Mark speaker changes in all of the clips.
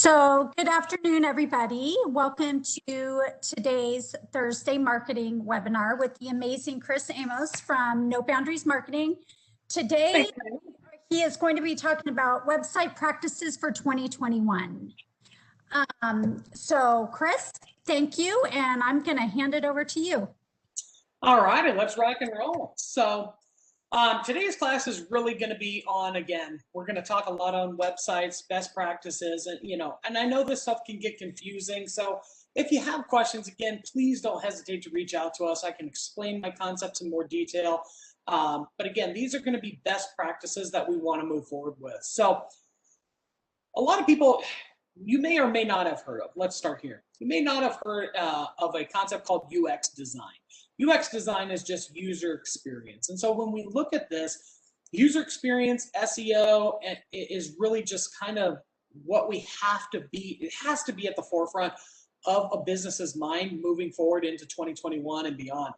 Speaker 1: So good afternoon, everybody. Welcome to today's Thursday marketing webinar with the amazing Chris Amos from No Boundaries Marketing. Today, he is going to be talking about website practices for 2021. So Chris, thank you. And I'm going to hand it over to you.
Speaker 2: All righty, let's rock and roll. So today's class is really going to be on, again, we're going to talk a lot on websites, best practices, and and I know this stuff can get confusing. So if you have questions, again, please don't hesitate to reach out to us. I can explain my concepts in more detail. But again, these are going to be best practices that we want to move forward with. So a lot of people, you may or may not have heard of, let's start here. You may not have heard of a concept called UX design. UX design is just user experience. And so when we look at this, user experience, SEO is really just kind of what we have to be. It has to be at the forefront of a business's mind moving forward into 2021 and beyond.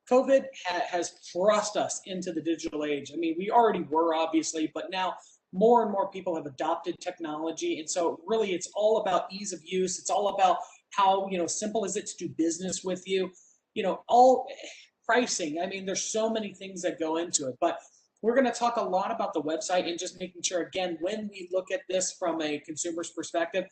Speaker 2: COVID has thrust us into the digital age. I mean, we already were, obviously, but now more and more people have adopted technology. And so really it's all about ease of use. It's all about how, simple is it to do business with you. All pricing. I mean, there's so many things that go into it, but we're going to talk a lot about the website and just making sure, again, when we look at this from a consumer's perspective,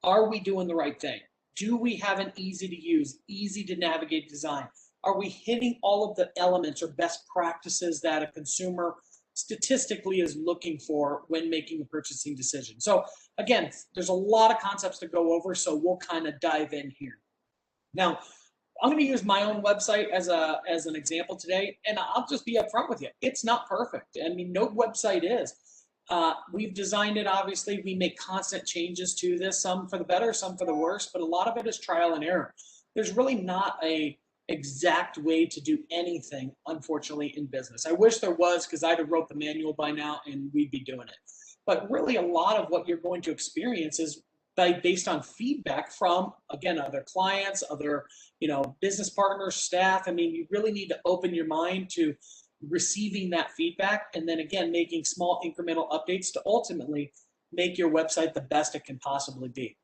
Speaker 2: are we doing the right thing? Do we have an easy to use, easy to navigate design? Are we hitting all of the elements or best practices that a consumer statistically is looking for when making a purchasing decision? So again, there's a lot of concepts to go over, so we'll kind of dive in here. Now, I'm going to use my own website as an example today, and I'll just be upfront with you. It's not perfect. I mean, no website is. We've designed it, obviously. We make constant changes to this, some for the better, some for the worse, but a lot of it is trial and error. There's really not a exact way to do anything, unfortunately, in business. I wish there was, because I'd have wrote the manual by now and we'd be doing it. But really, a lot of what you're going to experience is based on feedback from, again, other clients, other business partners, staff. I mean, you really need to open your mind to receiving that feedback, and then again, making small incremental updates to ultimately make your website the best it can possibly be.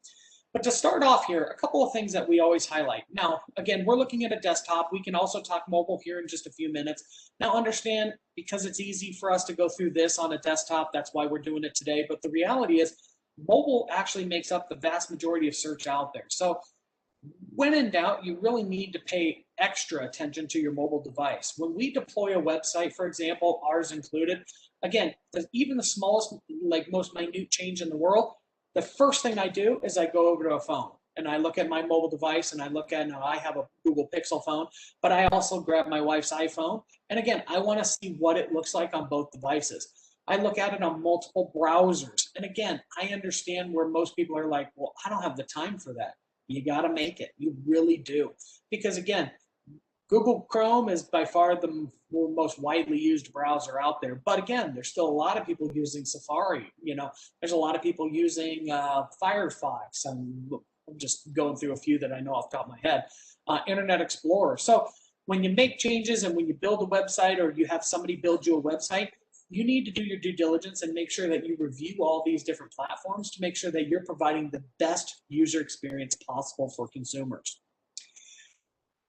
Speaker 2: But to start off here, a couple of things that we always highlight. Now, again, we're looking at a desktop. We can also talk mobile here in just a few minutes. Now, understand, because it's easy for us to go through this on a desktop, that's why we're doing it today. But the reality is, mobile actually makes up the vast majority of search out there. So when in doubt, you really need to pay extra attention to your mobile device. When we deploy a website, for example, ours included, again, even the smallest, most minute change in the world, the first thing I do is I go over to a phone and I look at my mobile device, and I look at, now I have a Google Pixel phone, but I also grab my wife's iPhone. And again, I want to see what it looks like on both devices. I look at it on multiple browsers. And again, I understand where most people are like, well, I don't have the time for that. You got to make it. You really do. Because again, Google Chrome is by far the most widely used browser out there. But again, there's still a lot of people using Safari. There's a lot of people using Firefox. I'm just going through a few that I know off the top of my head. Internet Explorer. So when you make changes and when you build a website, or you have somebody build you a website, you need to do your due diligence and make sure that you review all these different platforms to make sure that you're providing the best user experience possible for consumers.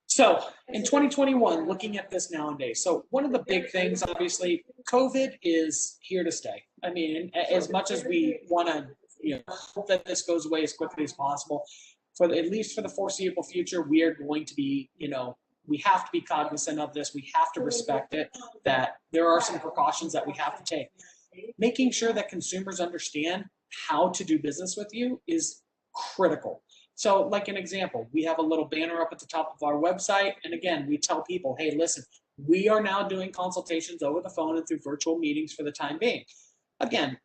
Speaker 2: So in 2021, looking at this nowadays, so one of the big things, obviously, COVID is here to stay. I mean, as much as we want to hope that this goes away as quickly as possible, at least for the foreseeable future, we are going to be, we have to be cognizant of this. We have to respect it, that there are some precautions that we have to take. Making sure that consumers understand how to do business with you is critical. So like an example, we have a little banner up at the top of our website. And again, we tell people, hey, listen, we are now doing consultations over the phone and through virtual meetings for the time being. Again,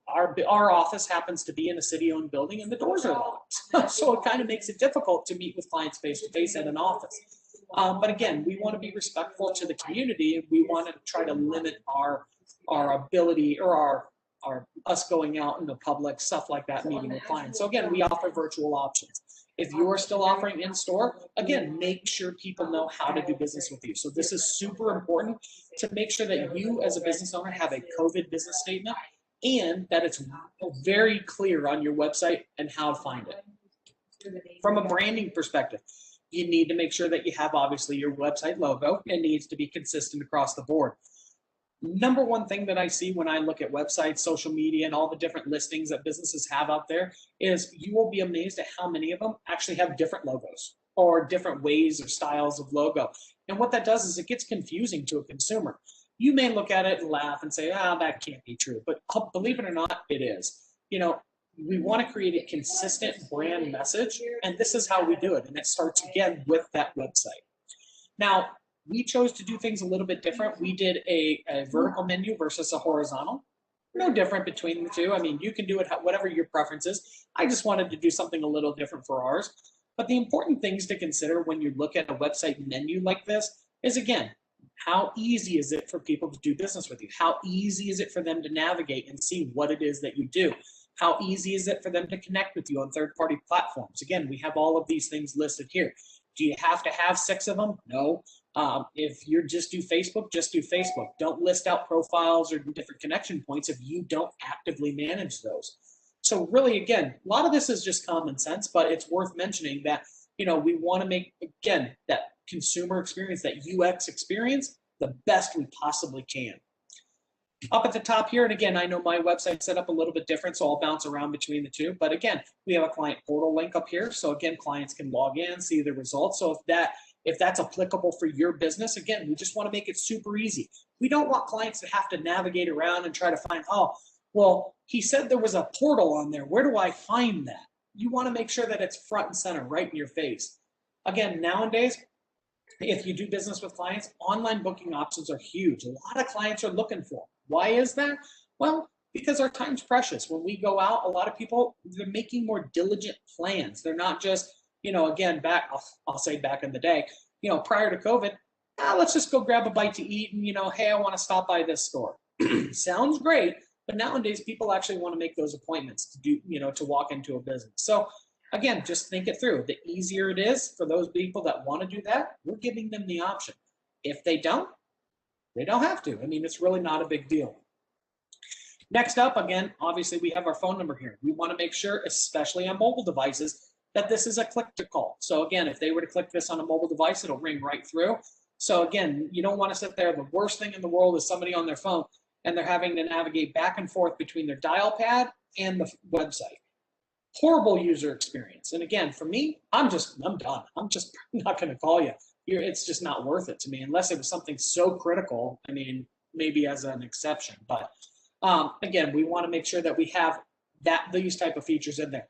Speaker 2: our office happens to be in a city-owned building and the doors are locked. So it kind of makes it difficult to meet with clients face-to-face at an office. But again, we want to be respectful to the community, and we want to try to limit our ability, or us going out in the public, stuff like that, meeting with clients. So again, we offer virtual options. If you're still offering in-store, again, make sure people know how to do business with you. So this is super important to make sure that you as a business owner have a COVID business statement and that it's very clear on your website and how to find it. From a branding perspective, you need to make sure that you have obviously your website logo. It needs to be consistent across the board. Number one thing that I see when I look at websites, social media, and all the different listings that businesses have out there is you will be amazed at how many of them actually have different logos or different ways or styles of logo. And what that does is it gets confusing to a consumer. You may look at it and laugh and say, that can't be true. But believe it or not, it is. You know, we want to create a consistent brand message, and this is how we do it. And it starts again with that website. Now, we chose to do things a little bit different. We did a vertical menu versus a horizontal. No different between the two. I mean, you can do it whatever your preference is. I just wanted to do something a little different for ours. But the important things to consider when you look at a website menu like this is, again, how easy is it for people to do business with you? How easy is it for them to navigate and see what it is that you do? How easy is it for them to connect with you on third-party platforms? Again, we have all of these things listed here. Do you have to have 6 of them? No. If you just do Facebook, just do Facebook. Don't list out profiles or different connection points if you don't actively manage those. So really, again, a lot of this is just common sense, but it's worth mentioning that, you know, we want to make, again, that consumer experience, that UX experience, the best we possibly can. Up at the top here, and again, I know my website's set up a little bit different, so I'll bounce around between the two. But again, we have a client portal link up here. So again, clients can log in, see the results. So if that's applicable for your business, again, we just want to make it super easy. We don't want clients to have to navigate around and try to find, oh, well, he said there was a portal on there. Where do I find that? You want to make sure that it's front and center, right in your face. Again, nowadays, if you do business with clients, online booking options are huge. A lot of clients are looking for them. Why is that? Well, because our time's precious. When we go out, a lot of people, they're making more diligent plans. They're not just, you know, again, I'll say back in the day, you know, prior to COVID, let's just go grab a bite to eat and, you know, hey, I want to stop by this store. Sounds great, but nowadays people actually want to make those appointments to do, you know, to walk into a business. So again, just think it through. The easier it is for those people that want to do that, we're giving them the option. If they don't have to. I mean, it's really not a big deal. Next up, again, obviously we have our phone number here. We want to make sure, especially on mobile devices, that this is a click to call. So again, if they were to click this on a mobile device, it'll ring right through. So again, you don't want to sit there. The worst thing in the world is somebody on their phone and they're having to navigate back and forth between their dial pad and the website. Horrible user experience. And again, for me, I'm done. I'm just not going to call you. It's just not worth it to me unless it was something so critical. I mean, maybe as an exception, but again, we want to make sure that we have these type of features in there.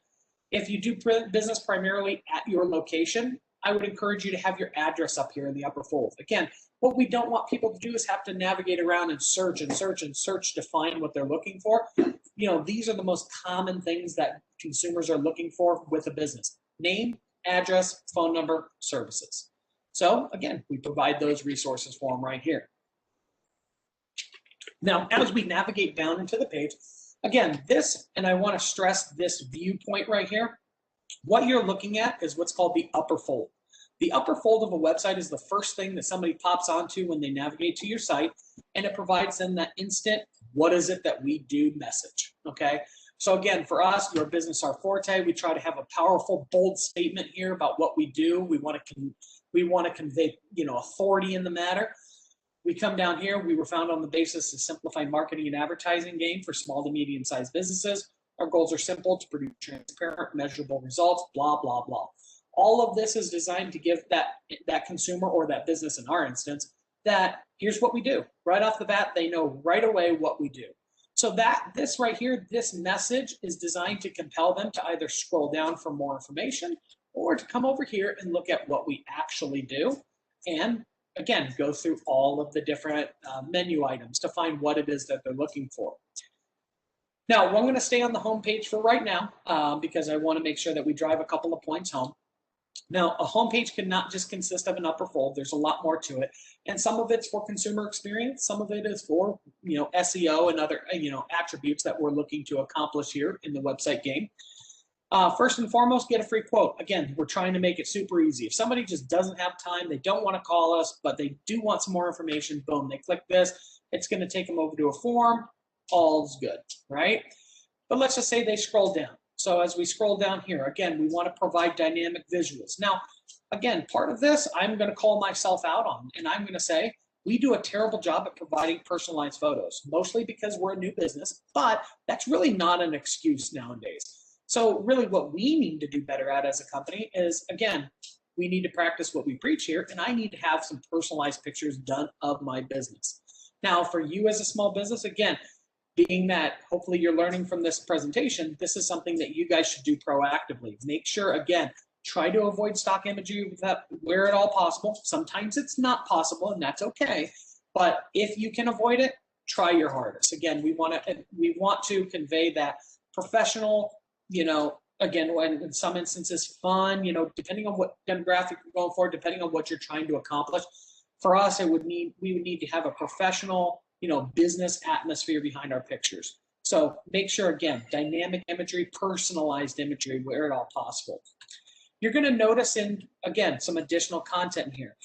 Speaker 2: If you do business primarily at your location, I would encourage you to have your address up here in the upper fold. Again, what we don't want people to do is have to navigate around and search and search and search to find what they're looking for. You know, these are the most common things that consumers are looking for with a business: name, address, phone number, services. So again, we provide those resources for them right here. Now, as we navigate down into the page, again, this, and I want to stress this viewpoint right here, what you're looking at is what's called the upper fold. The upper fold of a website is the first thing that somebody pops onto when they navigate to your site, and it provides them that instant, what is it that we do message, okay? So again, for us, your business, our forte, we try to have a powerful, bold statement here about what we do. We want to convey, you know, authority in the matter. We come down here, we were founded on the basis of simplifying marketing and advertising game for small to medium-sized businesses. Our goals are simple: to produce transparent, measurable results, blah, blah, blah. All of this is designed to give that consumer, or that business in our instance, that here's what we do. Right off the bat, they know right away what we do. So this right here, this message is designed to compel them to either scroll down for more information or to come over here and look at what we actually do. And again, go through all of the different menu items to find what it is that they're looking for. Now, I'm going to stay on the home page for right now because I want to make sure that we drive a couple of points home. Now, a homepage cannot just consist of an upper fold. There's a lot more to it, and some of it's for consumer experience. Some of it is for, you know, SEO and other, you know, attributes that we're looking to accomplish here in the website game. First and foremost, get a free quote. Again, we're trying to make it super easy. If somebody just doesn't have time, they don't want to call us, but they do want some more information, boom, they click this. It's going to take them over to a form. all's good, right? But let's just say they scroll down. So as we scroll down here, again, we want to provide dynamic visuals. Now, again, part of this I'm going to call myself out on, and I'm going to say we do a terrible job at providing personalized photos, mostly because we're a new business, but that's really not an excuse nowadays. So really what we need to do better at as a company is, again, we need to practice what we preach here, and I need to have some personalized pictures done of my business. Now, for you as a small business, again, being that hopefully you're learning from this presentation, this is something that you guys should do proactively. Make sure, again, try to avoid stock imagery where at all possible. Sometimes it's not possible, and that's okay. But if you can avoid it, try your hardest. Again, we want to convey that professional, again, when in some instances fun, depending on what demographic you're going for, depending on what you're trying to accomplish. For us, we would need to have a professional, business atmosphere behind our pictures. So make sure, again, dynamic imagery, personalized imagery where at all possible. You're going to notice again, some additional content here.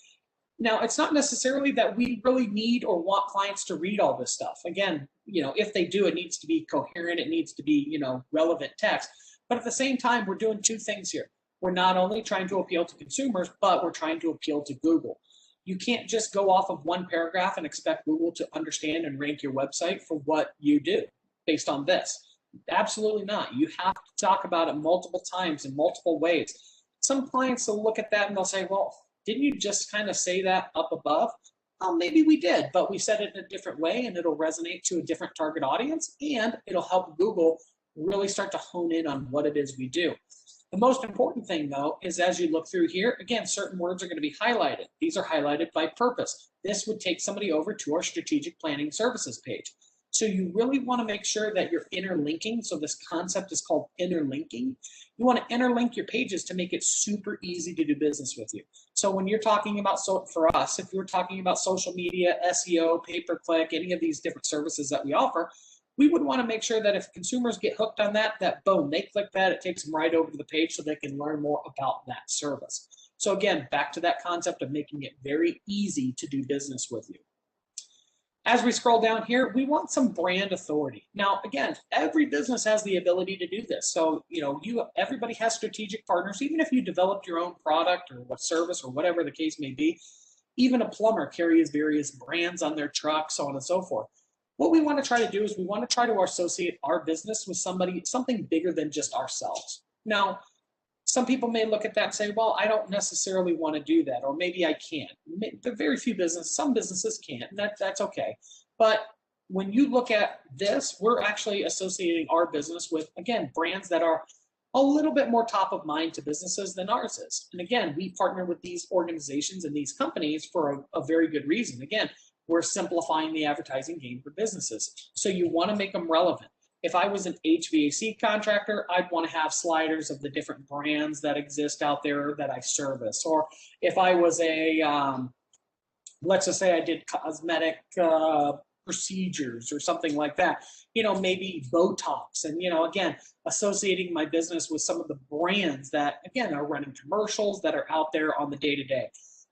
Speaker 2: Now, it's not necessarily that we really need or want clients to read all this stuff. Again, if they do, it needs to be coherent. It needs to be, relevant text. But at the same time, we're doing two things here. We're not only trying to appeal to consumers, but we're trying to appeal to Google. You can't just go off of one paragraph and expect Google to understand and rank your website for what you do based on this. Absolutely not. You have to talk about it multiple times in multiple ways. Some clients will look at that and they'll say, well, didn't you just kind of say that up above? Well, maybe we did, but we said it in a different way, and it'll resonate to a different target audience, and it'll help Google really start to hone in on what it is we do. The most important thing, though, is as you look through here, again, certain words are going to be highlighted. These are highlighted by purpose. This would take somebody over to our strategic planning services page. So you really want to make sure that you're interlinking. So this concept is called interlinking. You want to interlink your pages to make it super easy to do business with you. So when you're talking about, for us, if you're talking about social media, SEO, pay-per-click, any of these different services that we offer, we would want to make sure that if consumers get hooked on that boom, they click that, it takes them right over to the page so they can learn more about that service. So again, back to that concept of making it very easy to do business with you. As we scroll down here, we want some brand authority. Now, again, every business has the ability to do this. So, everybody has strategic partners. Even if you developed your own product or what service or whatever the case may be, even a plumber carries various brands on their truck, so on and so forth. What we want to try to do is we want to try to associate our business with something bigger than just ourselves. Now, some people may look at that and say, well, I don't necessarily want to do that, or maybe I can't. There are very few businesses, some businesses can't, and that's okay. But when you look at this, we're actually associating our business with, again, brands that are a little bit more top of mind to businesses than ours is. And again, we partner with these organizations and these companies for a very good reason. Again, we're simplifying the advertising game for businesses. So you want to make them relevant. If I was an HVAC contractor, I'd want to have sliders of the different brands that exist out there that I service. Or if I was let's just say I did cosmetic procedures or something like that, maybe Botox, and, again, associating my business with some of the brands that, again, are running commercials that are out there on the day-to-day.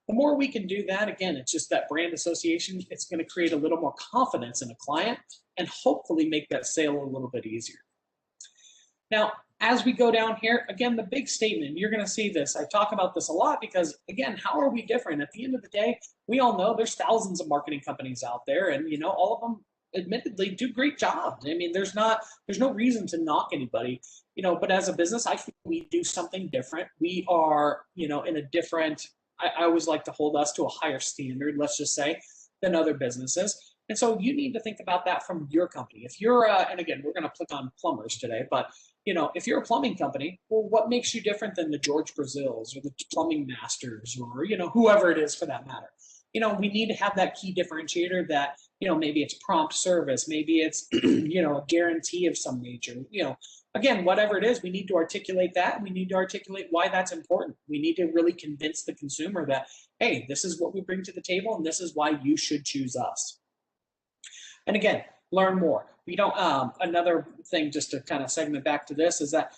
Speaker 2: The more we can do that, again, it's just that brand association. It's going to create a little more confidence in a client and hopefully make that sale a little bit easier. Now, as we go down here, again, the big statement, you're going to see this. I talk about this a lot because, again, how are we different? At the end of the day, we all know there's thousands of marketing companies out there, and, all of them admittedly do great jobs. I mean, there's no reason to knock anybody, but as a business, I think we do something different. We are, in a different, I always like to hold us to a higher standard, let's just say, than other businesses. And so you need to think about that from your company. If you're, and again, we're going to click on plumbers today, but if you're a plumbing company, well, what makes you different than the George Brazils or the Plumbing Masters or, whoever it is for that matter? We need to have that key differentiator that, maybe it's prompt service, maybe it's, a guarantee of some nature, Again, whatever it is, we need to articulate that, and we need to articulate why that's important. We need to really convince the consumer that, hey, this is what we bring to the table, and this is why you should choose us. And again, learn more. We don't, another thing just to kind of segment back to this is that,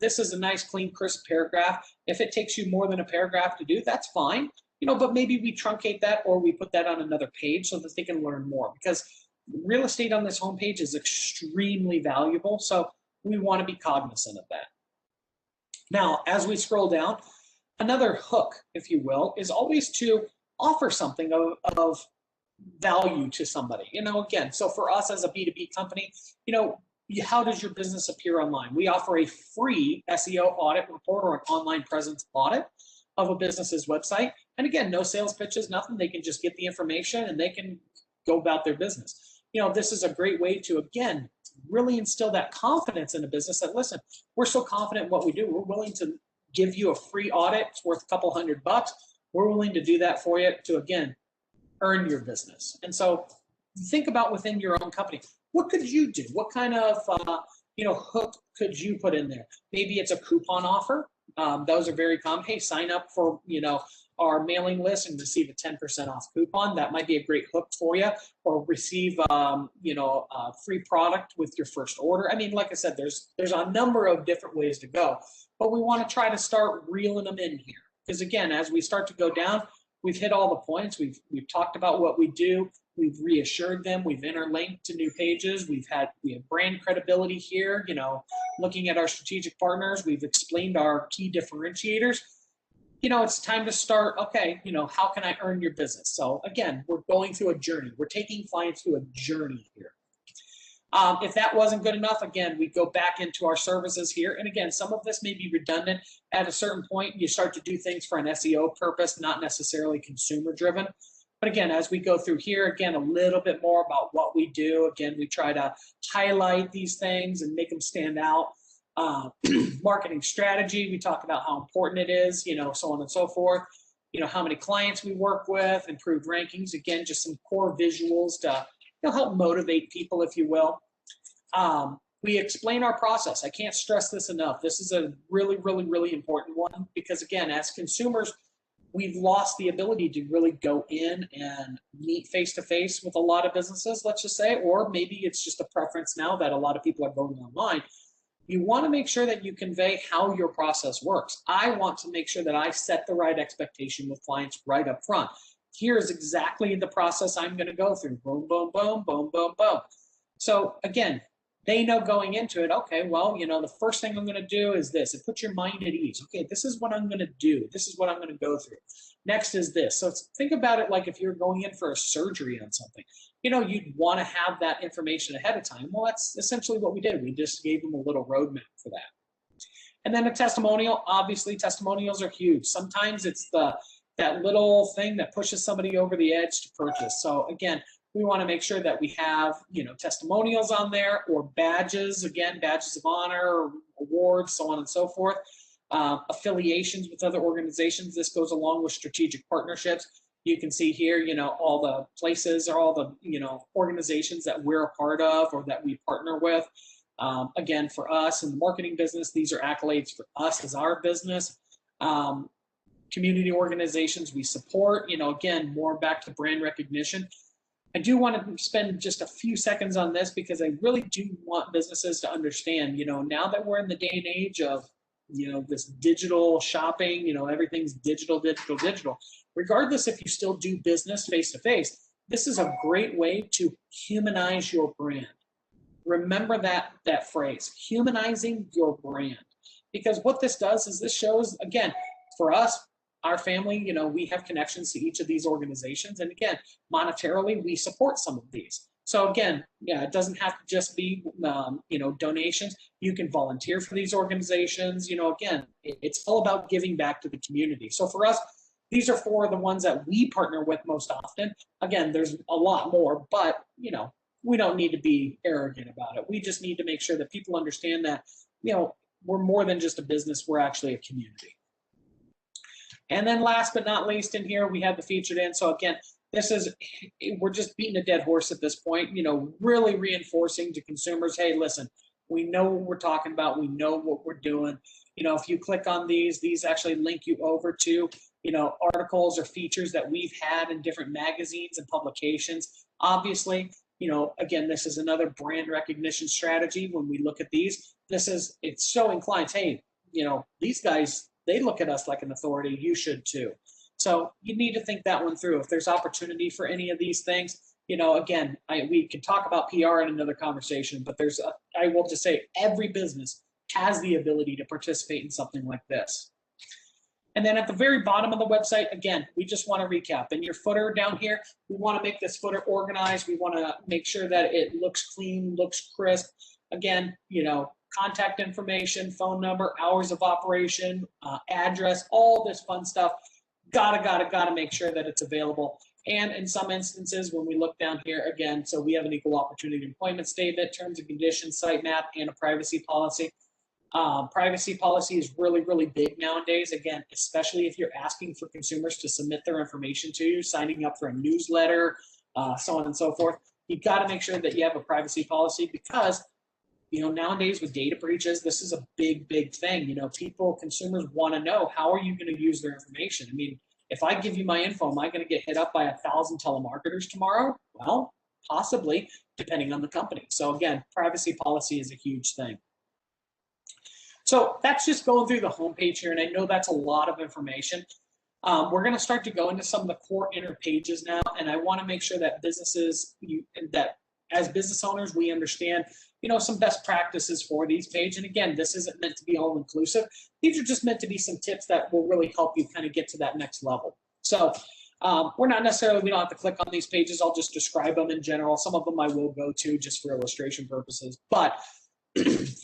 Speaker 2: this is a nice, clean, crisp paragraph. If it takes you more than a paragraph to do, that's fine, but maybe we truncate that or we put that on another page so that they can learn more. Because real estate on this homepage is extremely valuable. So we want to be cognizant of that. Now, as we scroll down, another hook, if you will, is always to offer something of value to somebody. Again, so for us as a B2B company, how does your business appear online? We offer a free SEO audit report or an online presence audit of a business's website. And again, no sales pitches, nothing. They can just get the information and they can go about their business. This is a great way to, again, really instill that confidence in a business that, listen, we're so confident in what we do. We're willing to give you a free audit. It's worth a couple $100. We're willing to do that for you to, again, earn your business. And so think about within your own company, what could you do? What kind of, hook could you put in there? Maybe it's a coupon offer. Those are very common. Hey, sign up for, our mailing list and receive a 10% off coupon. That might be a great hook for you, or receive, a free product with your first order. I mean, like I said, there's a number of different ways to go, but we want to try to start reeling them in here. Because again, as we start to go down, we've hit all the points. We've talked about what we do. We've reassured them. We've interlinked to new pages. We have brand credibility here. Looking at our strategic partners, we've explained our key differentiators. It's time to start. Okay, how can I earn your business? So again, we're going through a journey. We're taking clients through a journey here. If that wasn't good enough, again, we go back into our services here. And again, some of this may be redundant. At a certain point, you start to do things for an SEO purpose, not necessarily consumer driven. But again, as we go through here, again, a little bit more about what we do. Again, we try to highlight these things and make them stand out. Marketing strategy, we talk about how important it is, so on and so forth. How many clients we work with, improved rankings. Again, just some core visuals to help motivate people, if you will. We explain our process. I can't stress this enough. This is a really, really, really important one, because again, as consumers, we've lost the ability to really go in and meet face-to-face with a lot of businesses, let's just say, or maybe it's just a preference now that a lot of people are going online. You want to make sure that you convey how your process works. I want to make sure that I set the right expectation with clients right up front. Here's exactly the process I'm going to go through. Boom, boom, boom, boom, boom, boom. So again, they know going into it, okay, well, the first thing I'm going to do is this. It puts your mind at ease. Okay, this is what I'm going to do. This is what I'm going to go through. Next is this. So think about it like if you're going in for a surgery on something. You'd want to have that information ahead of time. Well, that's essentially what we did. We just gave them a little roadmap for that. And then a testimonial. Obviously, testimonials are huge. Sometimes it's that little thing that pushes somebody over the edge to purchase. So again, we want to make sure that we have, testimonials on there, or badges, again, badges of honor, awards, so on and so forth. Affiliations with other organizations. This goes along with strategic partnerships. You can see here, all the places or all the, organizations that we're a part of or that we partner with. Again, for us in the marketing business, these are accolades for us as our business. Community organizations we support, again, more back to brand recognition. I do want to spend just a few seconds on this, because I really do want businesses to understand, now that we're in the day and age of, this digital shopping, everything's digital. Regardless if you still do business face-to-face, this is a great way to humanize your brand. Remember that phrase, humanizing your brand. Because what this does is this shows, again, for us, our family, we have connections to each of these organizations. And again, monetarily, we support some of these. So again, yeah, it doesn't have to just be, donations. You can volunteer for these organizations. Again, it's all about giving back to the community. So for us, these are four of the ones that we partner with most often. Again, there's a lot more, but, we don't need to be arrogant about it. We just need to make sure that people understand that, we're more than just a business. We're actually a community. And then last but not least in here, we have the featured in. So again, we're just beating a dead horse at this point, really reinforcing to consumers, hey, listen, we know what we're talking about. We know what we're doing. If you click on these actually link you over to, articles or features that we've had in different magazines and publications. Obviously, again, this is another brand recognition strategy. When we look at these, it's showing clients, hey, these guys, they look at us like an authority. You should too. So you need to think that one through. If there's opportunity for any of these things, again, we could talk about PR in another conversation, but I will just say every business has the ability to participate in something like this. And then at the very bottom of the website, again, we just want to recap. In your footer down here, we want to make this footer organized. We want to make sure that it looks clean, looks crisp. Again, contact information, phone number, hours of operation, address, all this fun stuff. Gotta make sure that it's available. And in some instances, when we look down here again, so we have an equal opportunity employment statement, terms and conditions, sitemap, and a privacy policy. Privacy policy is really, really big nowadays. Again, especially if you're asking for consumers to submit their information to you, signing up for a newsletter, so on and so forth. You've got to make sure that you have a privacy policy because, nowadays with data breaches, this is a big, big thing. Consumers want to know, how are you going to use their information? I mean, if I give you my info, am I going to get hit up by 1,000 telemarketers tomorrow? Well, possibly, depending on the company. So again, privacy policy is a huge thing. So that's just going through the homepage here, and I know that's a lot of information. We're going to start to go into some of the core inner pages now, and I want to make sure that that as business owners, we understand, some best practices for these pages. And again, this isn't meant to be all inclusive. These are just meant to be some tips that will really help you kind of get to that next level. So we don't have to click on these pages. I'll just describe them in general. Some of them I will go to just for illustration purposes. But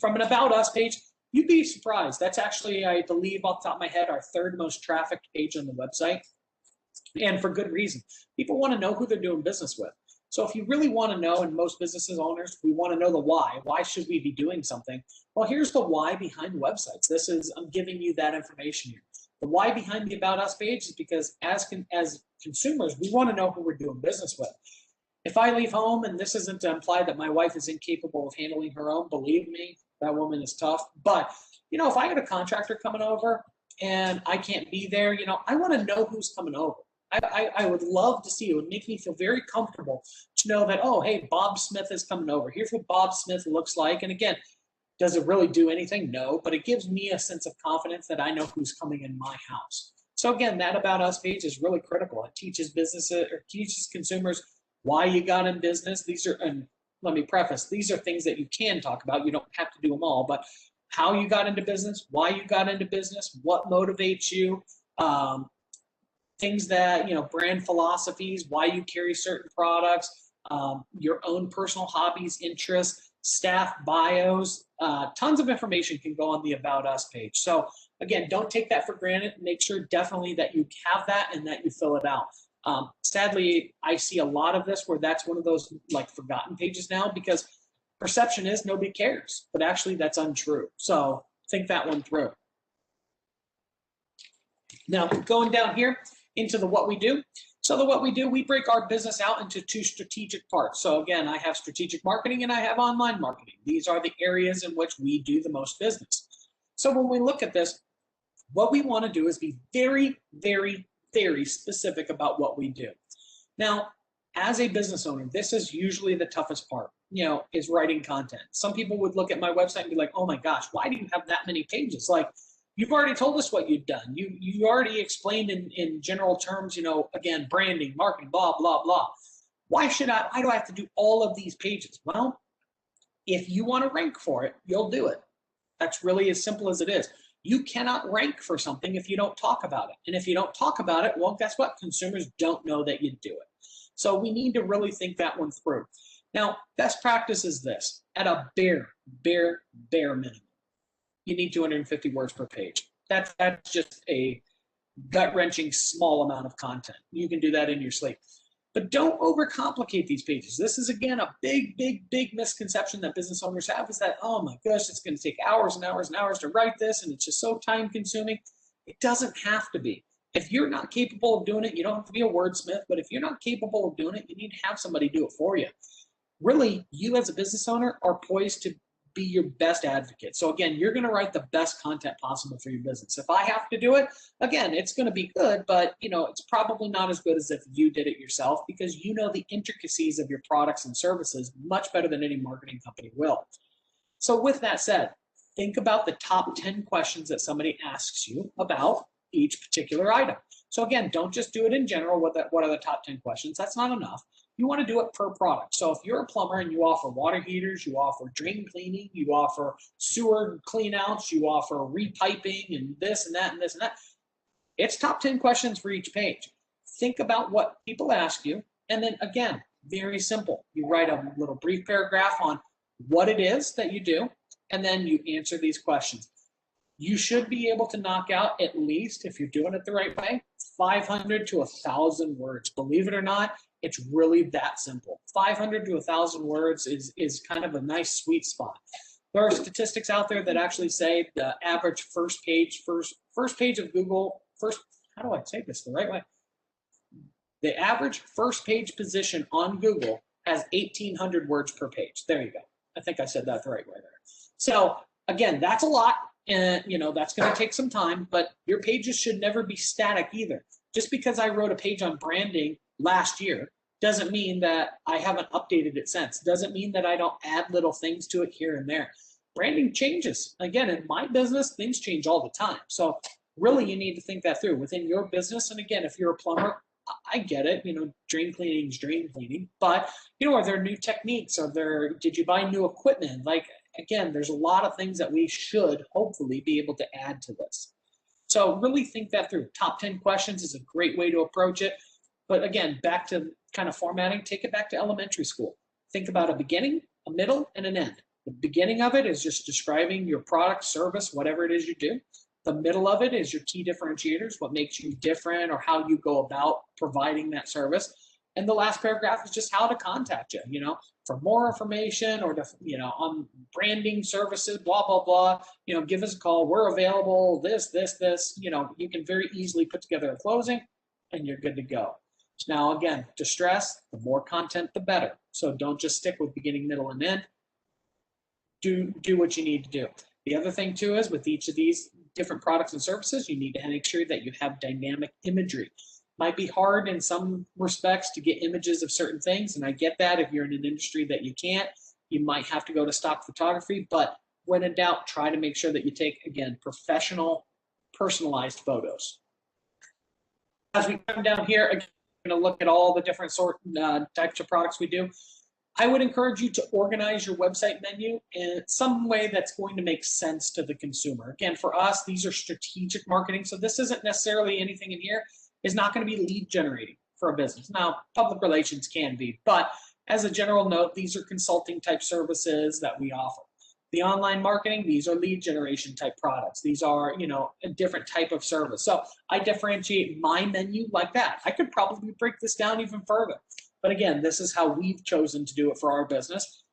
Speaker 2: from an About Us page, you'd be surprised. That's actually, I believe off the top of my head, our third most trafficked page on the website. And for good reason. People want to know who they're doing business with. So if you really want to know, and most businesses owners, we want to know the why. Why should we be doing something? Well, here's the why behind websites. I'm giving you that information here. The why behind the About Us page is because as consumers, we want to know who we're doing business with. If I leave home, and this isn't to imply that my wife is incapable of handling her own, believe me, that woman is tough. But, if I got a contractor coming over and I can't be there, I want to know who's coming over. I would love to see it. It would make me feel very comfortable to know that, oh, hey, Bob Smith is coming over. Here's what Bob Smith looks like. And again, does it really do anything? No, but it gives me a sense of confidence that I know who's coming in my house. So again, that About Us page is really critical. It teaches businesses or teaches consumers why you got in business. And let me preface, these are things that you can talk about. You don't have to do them all, but how you got into business, why you got into business, what motivates you, things that, brand philosophies, why you carry certain products, your own personal hobbies, interests, staff bios, tons of information can go on the About Us page. So again, don't take that for granted. Make sure definitely that you have that and that you fill it out. Sadly, I see a lot of this where that's one of those forgotten pages now because perception is nobody cares, but actually that's untrue. So think that one through. Now going down here into the what we do. So the what we do, we break our business out into two strategic parts. So again, I have strategic marketing and I have online marketing. These are the areas in which we do the most business. So when we look at this, what we want to do is be very, very, very specific about what we do. Now, as a business owner, this is usually the toughest part, is writing content. Some people would look at my website and be like, oh my gosh, why do you have that many pages? Like, you've already told us what you've done. You already explained in general terms, again, branding, marketing, blah, blah, blah. Why do I have to do all of these pages? Well, if you want to rank for it, you'll do it. That's really as simple as it is. You cannot rank for something if you don't talk about it. And if you don't talk about it, well, guess what? Consumers don't know that you do it. So we need to really think that one through. Now, best practice is this. At a bare minimum, you need 250 words per page. That's just a gut-wrenching small amount of content. You can do that in your sleep. But don't overcomplicate these pages. This is, again, a big misconception that business owners have is that, oh my gosh, it's going to take hours and hours and hours to write this, and it's just so time-consuming. It doesn't have to be. If you're not capable of doing it, you don't have to be a wordsmith, but if you're not capable of doing it, you need to have somebody do it for you. Really, you as a business owner are poised to be your best advocate. So again, you're going to write the best content possible for your business. If I have to do it, again, it's going to be good, but it's probably not as good as if you did it yourself because you know the intricacies of your products and services much better than any marketing company will. So with that said, think about the top 10 questions that somebody asks you about each particular item. So again, don't just do it in general. What are the top 10 questions? That's not enough. you want to do it per product. So if you're a plumber and you offer water heaters, you offer drain cleaning, you offer sewer cleanouts, you offer repiping and this and that and this and that, it's top 10 questions for each page. Think about what people ask you. And then again, very simple. You write a little brief paragraph on what it is that you do, and then you answer these questions. You should be able to knock out at least, if you're doing it the right way, 500 to 1,000 words. Believe it or not, it's really that simple. 500 to 1,000 words is kind of a nice sweet spot. There are statistics out there that actually say the average first page of Google, how do I say this the right way? The average first page position on Google has 1,800 words per page. There you go. I think I said that the right way there. So again, that's a lot, and that's going to take some time, but your pages should never be static either. Just because I wrote a page on branding last year doesn't mean that I haven't updated it since. Doesn't mean that I don't add little things to it here and there. Branding changes. Again, in my business, things change all the time. So really, you need to think that through within your business. And again, if you're a plumber, I get it, drain cleaning is drain cleaning, but are there new techniques? Did you buy new equipment? Like, again, there's a lot of things that we should hopefully be able to add to this. So really think that through. Top 10 questions is a great way to approach it. But again, back to kind of formatting, take it back to elementary school. Think about a beginning, a middle, and an end. The beginning of it is just describing your product, service, whatever it is you do. The middle of it is your key differentiators, what makes you different or how you go about providing that service. And the last paragraph is just how to contact you, for more information or to, on branding services, blah, blah, blah, give us a call. We're available, this, you can very easily put together a closing and you're good to go. Now, again, to stress, the more content, the better. So don't just stick with beginning, middle, and end. Do what you need to do. The other thing too is with each of these different products and services, you need to make sure that you have dynamic imagery. Might be hard in some respects to get images of certain things, and I get that. If you're in an industry that you can't, you might have to go to stock photography, but when in doubt, try to make sure that you take, again, professional, personalized photos. As we come down here, again, we're going to look at all the different types of products we do. I would encourage you to organize your website menu in some way that's going to make sense to the consumer. Again, for us, these are strategic marketing, so this isn't necessarily anything in here is not going to be lead generating for a business. Now, public relations can be, but as a general note, these are consulting type services that we offer. The online marketing, these are lead generation type products. These are, a different type of service. So I differentiate my menu like that. I could probably break this down even further. But again, this is how we've chosen to do it for our business.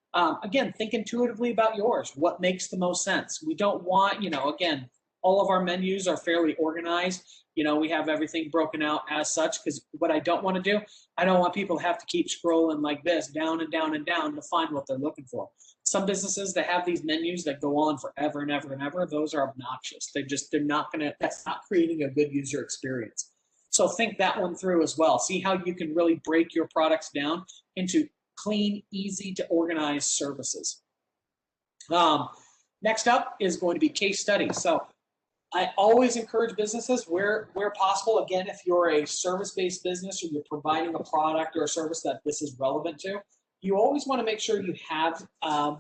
Speaker 2: Again, think intuitively about yours. What makes the most sense? We don't want, again, all of our menus are fairly organized. We have everything broken out as such, because what I don't want to do, I don't want people to have to keep scrolling like this down and down and down to find what they're looking for. Some businesses that have these menus that go on forever and ever and ever, those are obnoxious. They're not going to, that's not creating a good user experience. So think that one through as well. See how you can really break your products down into clean, easy to organize services. Next up is going to be case studies. So I always encourage businesses where possible, again, if you're a service-based business or you're providing a product or a service that this is relevant to, you always want to make sure you have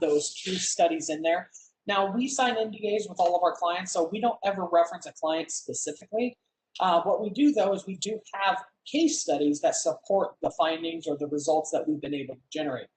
Speaker 2: those case studies in there. Now, we sign NDAs with all of our clients, so we don't ever reference a client specifically. What we do, though, is we do have case studies that support the findings or the results that we've been able to generate.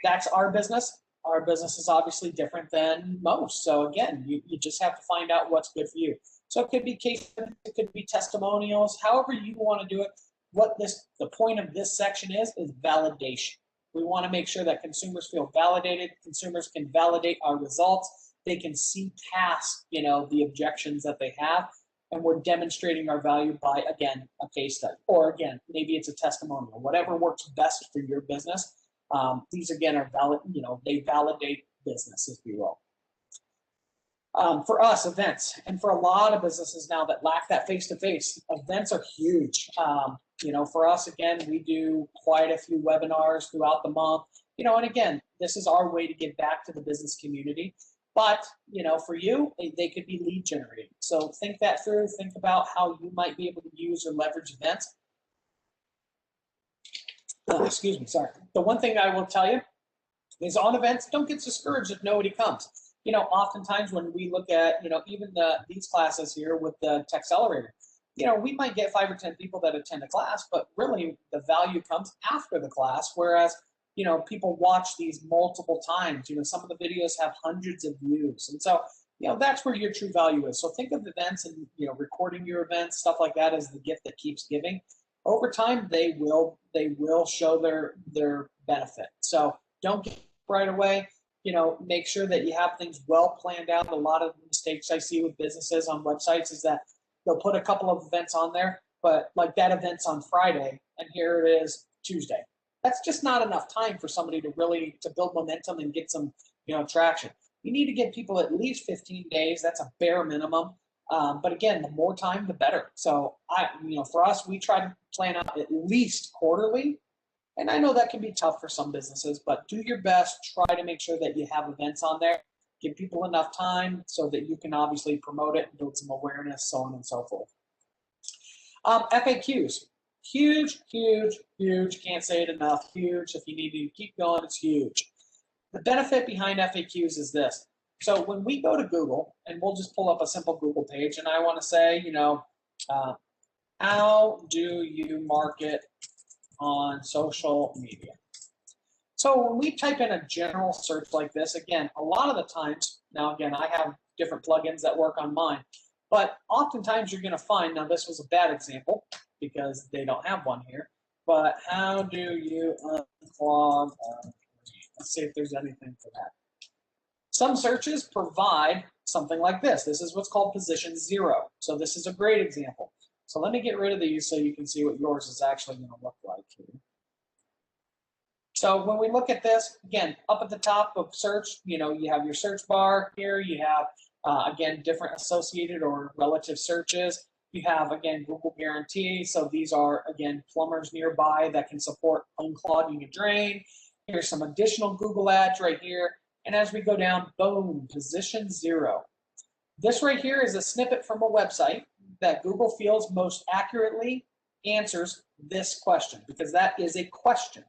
Speaker 2: That's our business. Our business is obviously different than most. So again, you just have to find out what's good for you. So it could be case studies, it could be testimonials, however you want to do it. The point of this section is validation. We want to make sure that consumers feel validated. Consumers can validate our results. They can see past, the objections that they have. And we're demonstrating our value by, again, a case study. Or again, maybe it's a testimonial, whatever works best for your business. These again are valid, they validate business, if you will. For us, events, and for a lot of businesses now that lack that face-to-face, events are huge. For us, again, we do quite a few webinars throughout the month. And again, this is our way to give back to the business community. But, for you, they could be lead generating. So think that through. Think about how you might be able to use or leverage events. excuse me, sorry. The one thing I will tell you is on events, don't get discouraged if nobody comes. You know, oftentimes when we look at, you know, even these classes here with the Texcelerator, you know, we might get 5 or 10 people that attend a class, but really the value comes after the class. Whereas, you know, people watch these multiple times. You know, some of the videos have hundreds of views. And so, you know, that's where your true value is. So think of events and, you know, recording your events, stuff like that as the gift that keeps giving. Over time, they will show their benefit. So don't get right away. You know, make sure that you have things well planned out. A lot of mistakes I see with businesses on websites is that they'll put a couple of events on there, but like that event's on Friday and here it is Tuesday. That's just not enough time for somebody to really build momentum and get some, you know, traction. You need to give people at least 15 days. That's a bare minimum. But again, the more time, the better. So you know, for us, we try to plan out at least quarterly. And I know that can be tough for some businesses, but do your best. Try to make sure that you have events on there. Give people enough time so that you can obviously promote it and build some awareness, so on and so forth. FAQs. Huge, huge, huge. Can't say it enough. Huge. If you need to keep going, it's huge. The benefit behind FAQs is this. So when we go to Google, and we'll just pull up a simple Google page, and I want to say, you know, how do you market on social media? So when we type in a general search like this, again, a lot of the times, now again, I have different plugins that work on mine, but oftentimes you're going to find, now this was a bad example because they don't have one here, but how do you unclog? Let's see if there's anything for that. Some searches provide something like this. This is what's called position 0. So this is a great example. So let me get rid of these so you can see what yours is actually going to look like here. So when we look at this, again, up at the top of search, you know, you have your search bar here. You have, again, different associated or relative searches. You have, again, Google Guarantee. So these are, again, plumbers nearby that can support unclogging a drain. Here's some additional Google ads right here. And as we go down, boom, position 0. This right here is a snippet from a website that Google feels most accurately answers this question, because that is a question.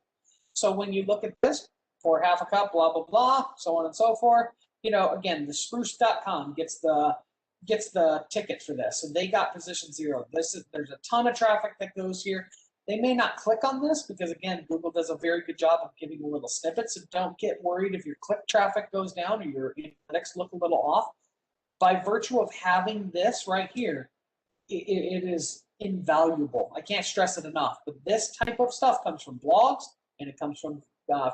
Speaker 2: So when you look at this, for half a cup, blah, blah, blah, so on and so forth, you know, again, the spruce.com gets the ticket for this. So they got position 0. There's a ton of traffic that goes here. They may not click on this because, again, Google does a very good job of giving you little snippets. So don't get worried if your click traffic goes down or your analytics look a little off. By virtue of having this right here, it is invaluable. I can't stress it enough. But this type of stuff comes from blogs and it comes from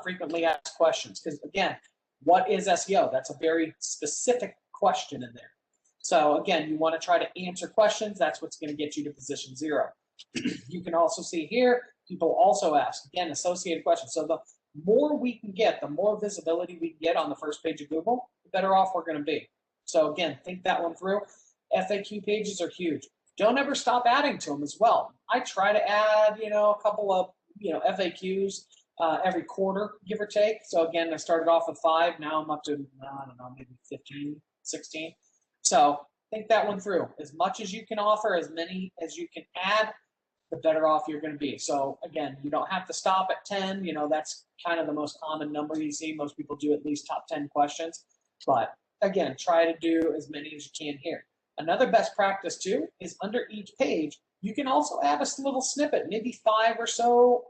Speaker 2: frequently asked questions. Because, again, what is SEO? That's a very specific question in there. So, again, you want to try to answer questions. That's what's going to get you to position 0. You can also see here, people also ask, again, associated questions. So the more we can get, the more visibility we can get on the first page of Google, the better off we're going to be. So again, think that one through. FAQ pages are huge. Don't ever stop adding to them as well. I try to add, you know, a couple of, you know, FAQs every quarter, give or take. So again, I started off with 5. Now I'm up to, I don't know, maybe 15, 16. So think that one through. As much as you can offer, as many as you can add, the better off you're going to be. So again, you don't have to stop at 10. You know, that's kind of the most common number you see. Most people do at least top 10 questions. But again, try to do as many as you can here. Another best practice too is under each page, you can also add a little snippet, maybe 5 or so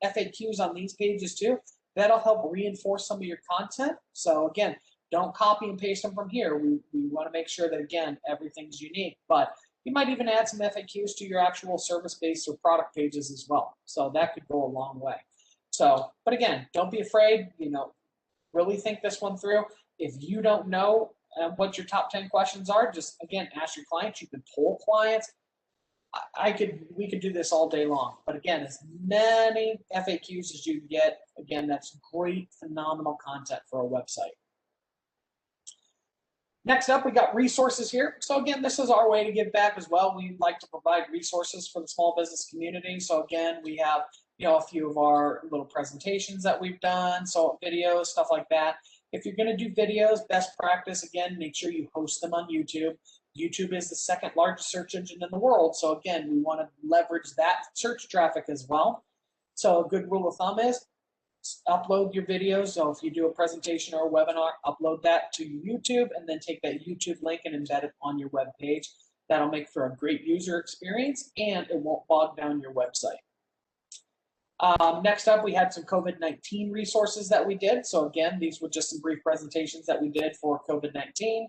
Speaker 2: FAQs on these pages too. That'll help reinforce some of your content. So again, don't copy and paste them from here. We want to make sure that, again, everything's unique. But you might even add some FAQs to your actual service-based or product pages as well. So that could go a long way. So, but again, don't be afraid, you know, really think this one through. If you don't know what your top 10 questions are, just, again, ask your clients. You can poll clients. We could do this all day long. But again, as many FAQs as you get, again, that's great, phenomenal content for a website. Next up, we got resources here. So again, this is our way to give back as well. We like to provide resources for the small business community. So again, we have, you know, a few of our little presentations that we've done, so videos, stuff like that. If you're going to do videos, best practice, again, make sure you host them on YouTube. YouTube is the second largest search engine in the world. So again, we want to leverage that search traffic as well. So a good rule of thumb is upload your videos. So if you do a presentation or a webinar, upload that to YouTube and then take that YouTube link and embed it on your web page. That'll make for a great user experience and it won't bog down your website. Next up, we had some COVID-19 resources that we did. So again, these were just some brief presentations that we did for COVID-19.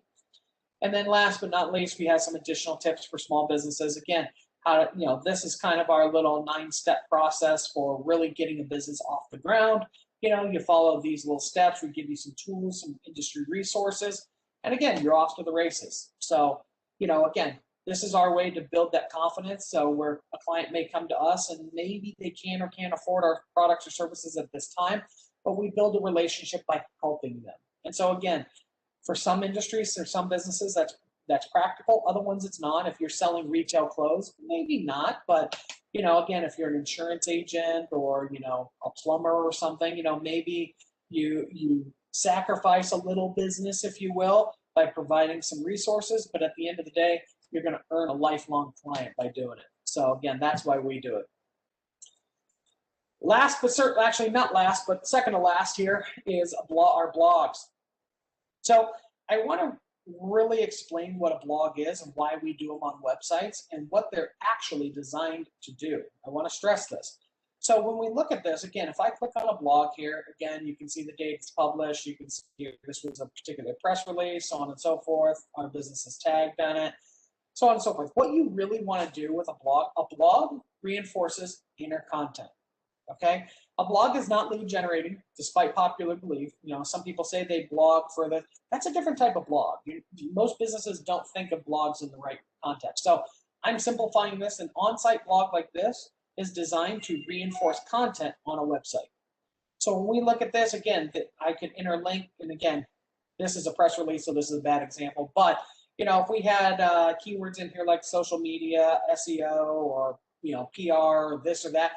Speaker 2: And then last but not least, we have some additional tips for small businesses. Again, how to, this is kind of our little 9-step process for really getting a business off the ground. You follow these little steps. We give you some tools, some industry resources. And again, you're off to the races. So, again, this is our way to build that confidence. So where a client may come to us and maybe they can or can't afford our products or services at this time, but we build a relationship by helping them. And so again, for some industries or some businesses, that's practical. Other ones, it's not. If you're selling retail clothes, maybe not. But, again, if you're an insurance agent or, a plumber or something, maybe you sacrifice a little business, if you will, by providing some resources. But at the end of the day, you're going to earn a lifelong client by doing it. So again, that's why we do it. Last, but certainly, actually not last, but second to last here is our blogs. So I want to really explain what a blog is and why we do them on websites and what they're actually designed to do. I want to stress this. So when we look at this, again, if I click on a blog here, again, you can see the date it's published. You can see here, this was a particular press release, so on and so forth. Our business is tagged on it, so on and so forth. What you really want to do with a blog reinforces inner content. Okay, a blog is not lead generating, despite popular belief. Some people say they blog for that's a different type of blog. Most businesses don't think of blogs in the right context. So I'm simplifying this. An on-site blog like this is designed to reinforce content on a website. So when we look at this, again, I can interlink, and again, this is a press release, so this is a bad example, but if we had keywords in here like social media, SEO, or PR, or this or that,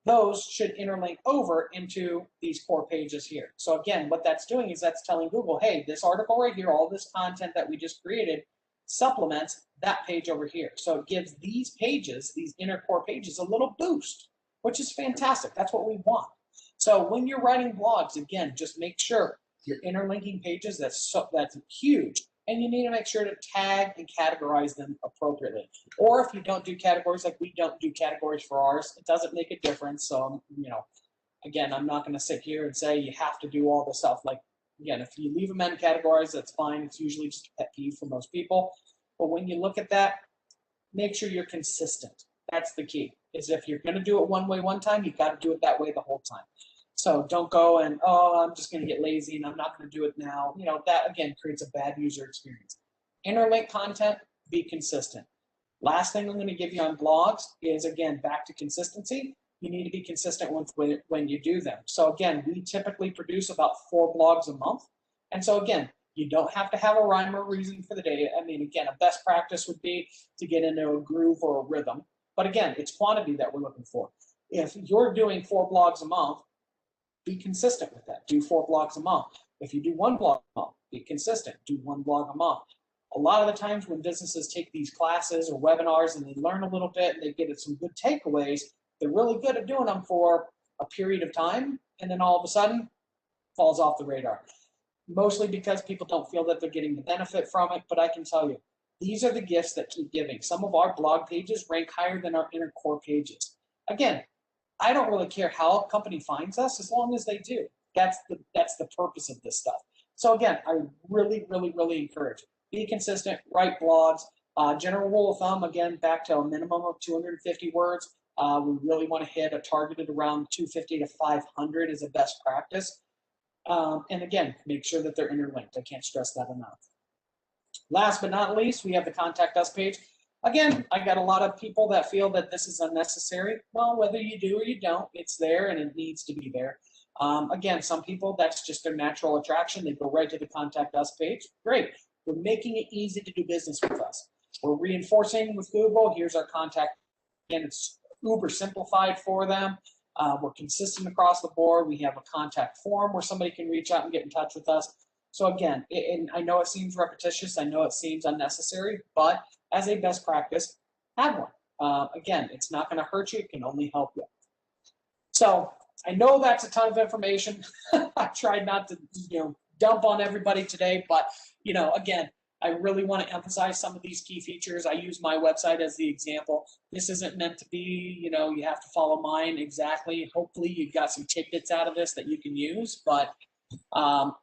Speaker 2: those should interlink over into these core pages here. So again, what that's doing is that's telling Google, hey, this article right here, all this content that we just created supplements that page over here. So it gives these pages, these inner core pages, a little boost, which is fantastic. That's what we want. So when you're writing blogs, again, just make sure you're interlinking pages. That's huge. And you need to make sure to tag and categorize them appropriately. Or if you don't do categories, like we don't do categories for ours, it doesn't make a difference. So, again, I'm not going to sit here and say you have to do all this stuff. Like, again, if you leave them in categories, that's fine. It's usually just a pet peeve for most people. But when you look at that, make sure you're consistent. That's the key, is if you're going to do it one way one time, you've got to do it that way the whole time. So don't go and, I'm just going to get lazy and I'm not going to do it now. That, again, creates a bad user experience. Interlink content, be consistent. Last thing I'm going to give you on blogs is, again, back to consistency. You need to be consistent when you do them. So, again, we typically produce about 4 blogs a month. And so, again, you don't have to have a rhyme or reason for the day. I mean, again, a best practice would be to get into a groove or a rhythm. But, again, it's quantity that we're looking for. If you're doing 4 blogs a month, be consistent with that. Do 4 blogs a month. If you do 1 blog a month, be consistent. Do 1 blog a month. A lot of the times when businesses take these classes or webinars and they learn a little bit and they get some good takeaways, they're really good at doing them for a period of time, and then all of a sudden falls off the radar. Mostly because people don't feel that they're getting the benefit from it, but I can tell you, these are the gifts that keep giving. Some of our blog pages rank higher than our inner core pages. Again, I don't really care how a company finds us as long as they do. That's the purpose of this stuff. So again, I really, really, really encourage, be consistent, write blogs. General rule of thumb, again, back to a minimum of 250 words. We really want to hit a targeted around 250 to 500 is a best practice. And again, make sure that they're interlinked. I can't stress that enough. Last but not least, we have the Contact Us page. Again, I got a lot of people that feel that this is unnecessary. Well, whether you do or you don't, it's there and it needs to be there. Again, some people, that's just their natural attraction. They go right to the Contact Us page. Great. We're making it easy to do business with us. We're reinforcing with Google. Here's our contact. Again, it's uber simplified for them. We're consistent across the board. We have a contact form where somebody can reach out and get in touch with us. So again, and I know it seems repetitious. I know it seems unnecessary, but as a best practice, have one. Again, it's not going to hurt you. It can only help you. So I know that's a ton of information. I tried not to, dump on everybody today, but, again, I really want to emphasize some of these key features. I use my website as the example. This isn't meant to be, you have to follow mine exactly. Hopefully you got some tidbits out of this that you can use, but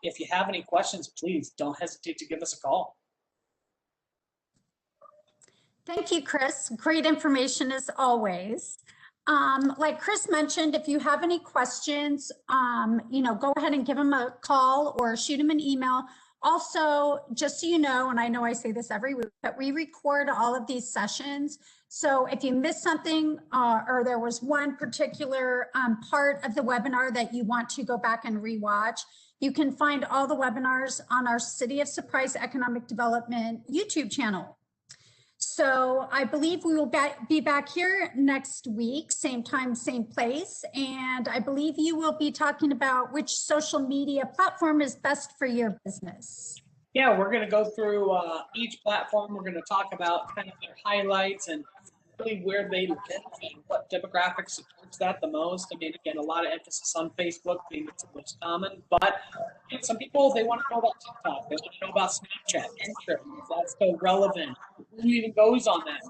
Speaker 2: if you have any questions, please don't hesitate to give us a call.
Speaker 1: Thank you, Chris. Great information as always. Like Chris mentioned, if you have any questions, go ahead and give him a call or shoot him an email. Also, just so you know, and I know I say this every week, but we record all of these sessions. So if you missed something or there was one particular part of the webinar that you want to go back and rewatch, you can find all the webinars on our City of Surprise Economic Development YouTube channel. So I believe we will be back here next week, same time, same place. And I believe you will be talking about which social media platform is best for your business.
Speaker 2: Yeah, we're going to go through each platform. We're going to talk about kind of their highlights and really where they live and what demographic supports that the most. I mean, again, a lot of emphasis on Facebook being the most common, but some people, they want to know about TikTok. They want to know about Snapchat, Instagram. That's so relevant. Who even goes on that?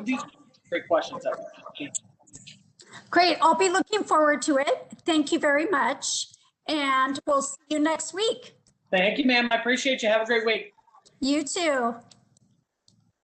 Speaker 2: These are great questions.
Speaker 1: Great. I'll be looking forward to it. Thank you very much. And we'll see you next week.
Speaker 2: Thank you, ma'am. I appreciate you. Have a great week.
Speaker 1: You too.